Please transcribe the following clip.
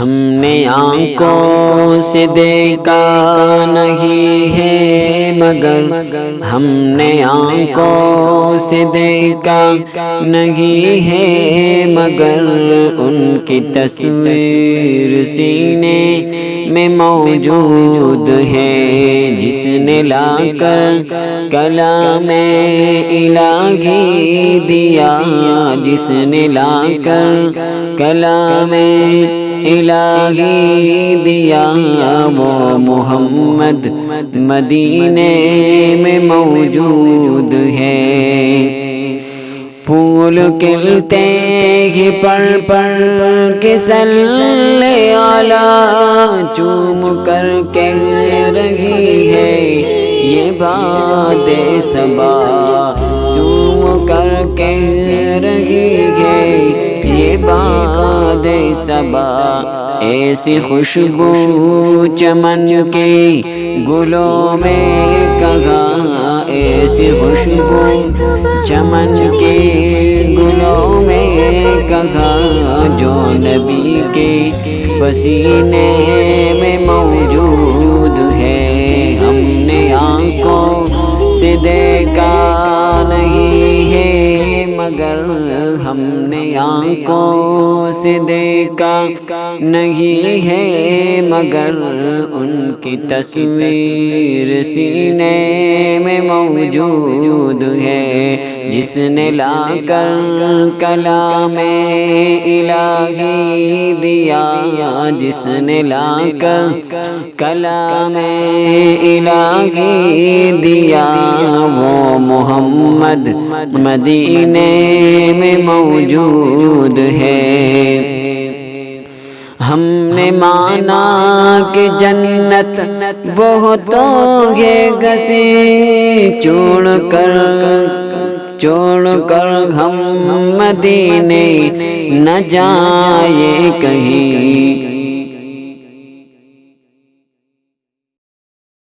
ہم نے آنکھوں سے دیکھا نہیں ہے مگر ہم نے آنکھوں سے دیکھا نہیں ہے مگر ان کی تصویر سینے میں موجود ہے، جس نے لا کر کلام الہی دیا، جس نے لا کر کلام الہی دیا، وہ محمد مدینے میں موجود ہے۔ پھول کھلتے ہی پڑھ کے صلی علی چوم کر کہہ رہی ہے یہ باد صبا، چوم کر کہہ رہی ہے یہ باد صبا، ایسی خوشبو چمن کے گلوں میں کہاں، ایسی خوشبو چمن کے گلوں میں کہاں، جو نبی کے پسینے میں موجود ہے۔ ہم نے آنکھوں سے دیکھا نہیں ہے مگر ہم نے آنکھوں سے دیکھا نہیں ہے مگر ان کی تصویر سینے میں موجود ہے، جس نے لا کر کلام الہی دیا، جس نے لا کر کلام الہی دیا، وہ محمد مدینے میں موجود ہے۔ ہم نے مانا کہ جنت بہتوں کے گھسی چھوڑ کر ہم مدینے نہ جائے کہیں،